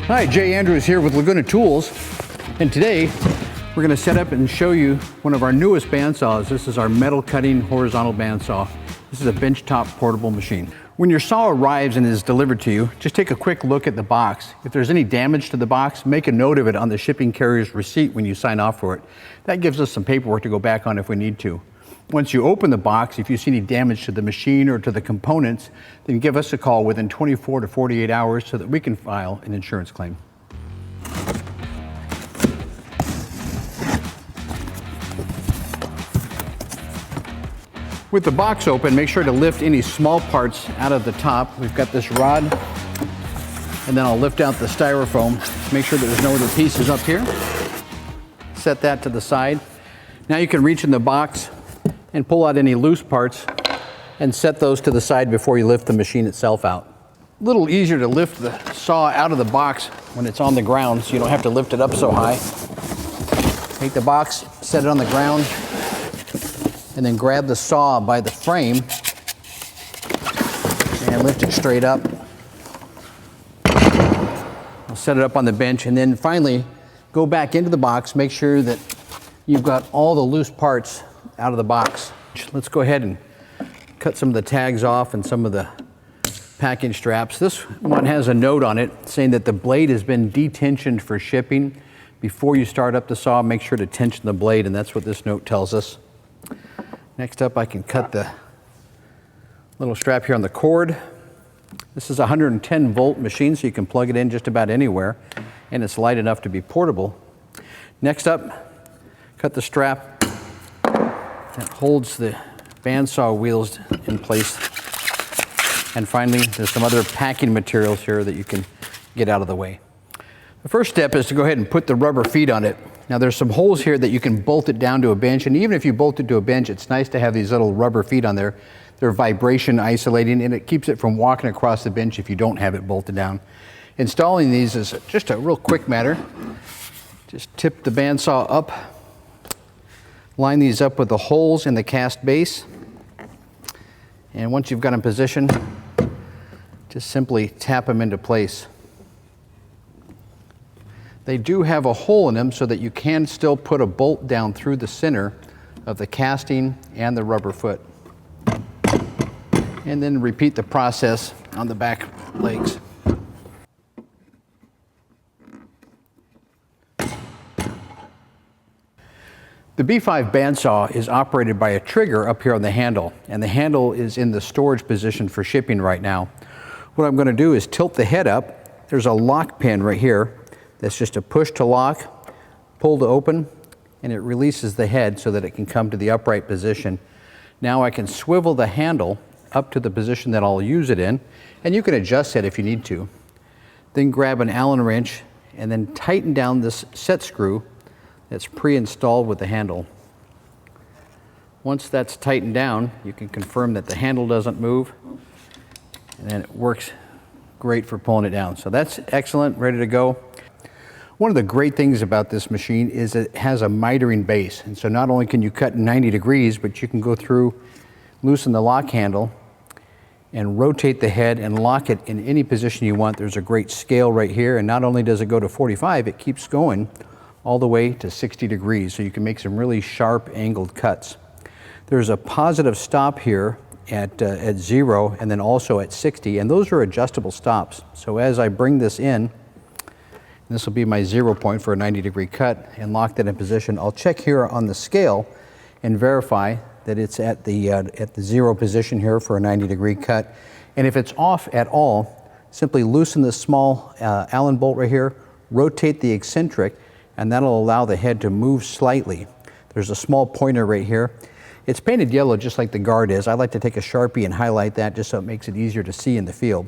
Hi, Jay Andrews here with Laguna Tools, and today we're going to set up and show you one of our newest bandsaws. This is our metal cutting horizontal bandsaw. This is a benchtop portable machine. When your saw arrives and is delivered to you, just take a quick look at the box. If there's any damage to the box, make a note of it on the shipping carrier's receipt when you sign off for it. That gives us some paperwork to go back on if we need to. Once you open the box, if you see any damage to the machine or to the components, then give us a call within 24 to 48 hours so that we can file an insurance claim. With the box open, make sure to lift any small parts out of the top. We've got this rod, and then I'll lift out the styrofoam. Make sure that there's no other pieces up here. Set that to the side. Now you can reach in the box and pull out any loose parts and set those to the side before you lift the machine itself out. A little easier to lift the saw out of the box when it's on the ground, so you don't have to lift it up so high. Take the box, set it on the ground, and then grab the saw by the frame and lift it straight up. I'll set it up on the bench, and then finally go back into the box, make sure that you've got all the loose parts out of the box. Let's go ahead and cut some of the tags off and some of the packing straps. This one has a note on it saying that the blade has been detensioned for shipping. Before you start up the saw, make sure to tension the blade, and that's what this note tells us. Next up, I can cut the little strap here on the cord. This is a 110 volt machine, so you can plug it in just about anywhere, and it's light enough to be portable. Next up, cut the strap that holds the bandsaw wheels in place. And finally, there's some other packing materials here that you can get out of the way. The first step is to go ahead and put the rubber feet on it. Now there's some holes here that you can bolt it down to a bench, and even if you bolt it to a bench, it's nice to have these little rubber feet on there. They're vibration isolating, and it keeps it from walking across the bench if you don't have it bolted down. Installing these is just a real quick matter. Just tip the bandsaw up, line these up with the holes in the cast base, and once you've got them positioned, just simply tap them into place. They do have a hole in them so that you can still put a bolt down through the center of the casting and the rubber foot. And then repeat the process on the back legs. The B5 bandsaw is operated by a trigger up here on the handle, and the handle is in the storage position for shipping right now. What I'm going to do is tilt the head up. There's a lock pin right here. That's just a push to lock, pull to open, and it releases the head so that it can come to the upright position. Now I can swivel the handle up to the position that I'll use it in, and you can adjust it if you need to. Then grab an Allen wrench and then tighten down this set screw that's pre-installed with the handle. Once that's tightened down, you can confirm that the handle doesn't move, and then it works great for pulling it down. So that's excellent, ready to go. One of the great things about this machine is it has a mitering base, and so not only can you cut 90 degrees, but you can go through, loosen the lock handle, and rotate the head and lock it in any position you want. There's a great scale right here, and not only does it go to 45, it keeps going all the way to 60 degrees, so you can make some really sharp angled cuts. There's a positive stop here at 0 and then also at 60, and those are adjustable stops. So as I bring this in, this will be my 0 point for a 90-degree cut, and lock that in position. I'll check here on the scale and verify that it's at the 0 position here for a 90-degree cut. And if it's off at all, simply loosen this small Allen bolt right here, rotate the eccentric, and that'll allow the head to move slightly. There's a small pointer right here. It's painted yellow just like the guard is. I like to take a Sharpie and highlight that just so it makes it easier to see in the field.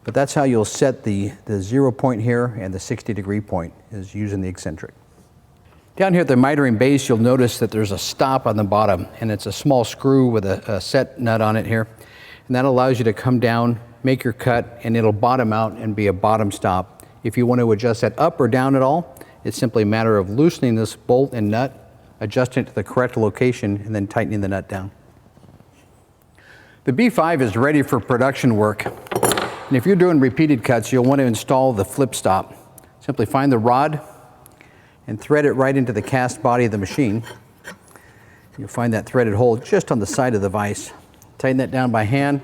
But that's how you'll set the 0 point here, and the 60-degree point is using the eccentric. Down here at the mitering base, you'll notice that there's a stop on the bottom, and it's a small screw with a set nut on it here. And that allows you to come down, make your cut, and it'll bottom out and be a bottom stop. If you want to adjust that up or down at all, it's simply a matter of loosening this bolt and nut, adjusting it to the correct location, and then tightening the nut down. The B5 is ready for production work. And if you're doing repeated cuts, you'll want to install the flip stop. Simply find the rod and thread it right into the cast body of the machine. You'll find that threaded hole just on the side of the vise. Tighten that down by hand,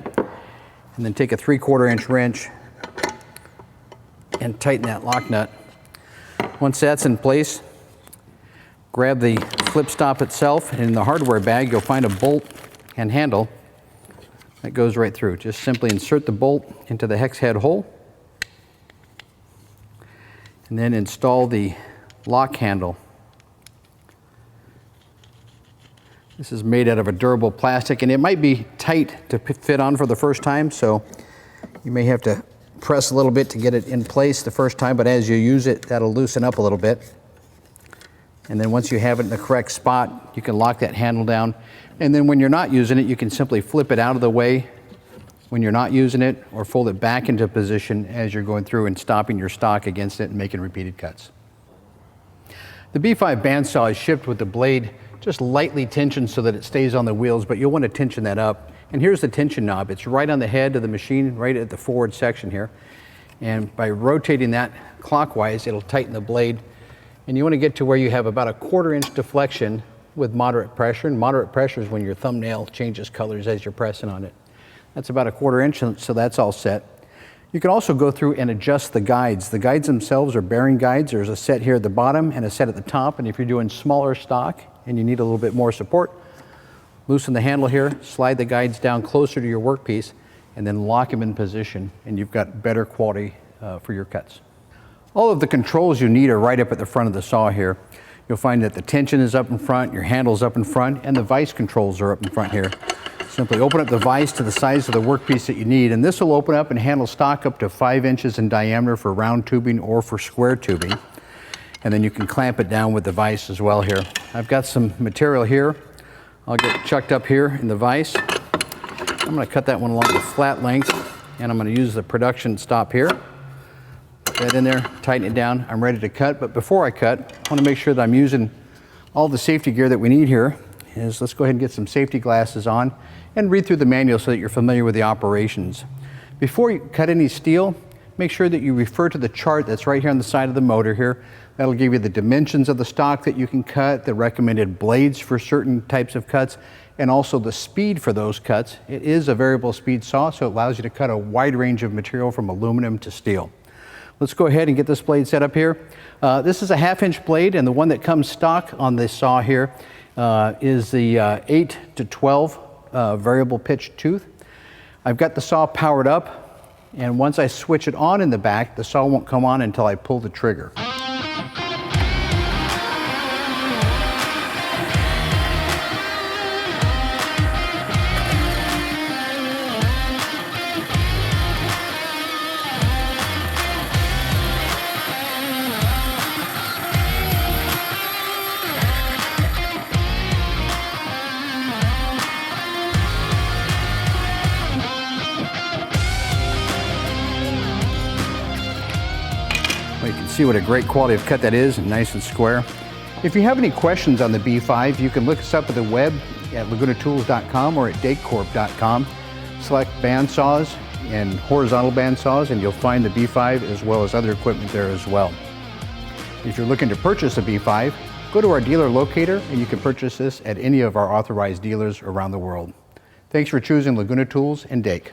and then take a 3/4 inch wrench and tighten that lock nut. Once that's in place, grab the flip stop itself, and in the hardware bag you'll find a bolt and handle that goes right through. Just simply insert the bolt into the hex head hole, and then install the lock handle. This is made out of a durable plastic, and it might be tight to fit on for the first time, so you may have to press a little bit to get it in place the first time, but as you use it, that'll loosen up a little bit. And then once you have it in the correct spot, you can lock that handle down. And then when you're not using it, you can simply flip it out of the way when you're not using it, or fold it back into position as you're going through and stopping your stock against it and making repeated cuts. The B5 bandsaw is shipped with the blade just lightly tensioned so that it stays on the wheels, but you'll want to tension that up. And here's the tension knob. It's right on the head of the machine, right at the forward section here. And by rotating that clockwise, it'll tighten the blade. And you want to get to where you have about a 1/4 inch deflection with moderate pressure. And moderate pressure is when your thumbnail changes colors as you're pressing on it. That's about a 1/4 inch, so that's all set. You can also go through and adjust the guides. The guides themselves are bearing guides. There's a set here at the bottom and a set at the top. And if you're doing smaller stock and you need a little bit more support, loosen the handle here, slide the guides down closer to your workpiece, and then lock them in position, and you've got better quality for your cuts. All of the controls you need are right up at the front of the saw here. You'll find that the tension is up in front, your handle's up in front, and the vise controls are up in front here. Simply open up the vise to the size of the workpiece that you need, and this will open up and handle stock up to 5 inches in diameter for round tubing or for square tubing. And then you can clamp it down with the vise as well here. I've got some material here. I'll get chucked up here in the vise. I'm going to cut that one along the flat length, and I'm going to use the production stop here. Put that in there, tighten it down. I'm ready to cut, but before I cut, I want to make sure that I'm using all the safety gear that we need here. Let's go ahead and get some safety glasses on and read through the manual so that you're familiar with the operations. Before you cut any steel, make sure that you refer to the chart that's right here on the side of the motor here. That'll give you the dimensions of the stock that you can cut, the recommended blades for certain types of cuts, and also the speed for those cuts. It is a variable speed saw, so it allows you to cut a wide range of material from aluminum to steel. Let's go ahead and get this blade set up here. This is a 1/2 inch blade, and the one that comes stock on this saw here is the 8 to 12 variable pitch tooth. I've got the saw powered up, and once I switch it on in the back, the saw won't come on until I pull the trigger. Well, you can see what a great quality of cut that is, and nice and square. If you have any questions on the B5, you can look us up at the web at lagunatools.com or at dakecorp.com. Select bandsaws and horizontal bandsaws, and you'll find the B5 as well as other equipment there as well. If you're looking to purchase a B5, go to our dealer locator, and you can purchase this at any of our authorized dealers around the world. Thanks for choosing Laguna Tools and Dake.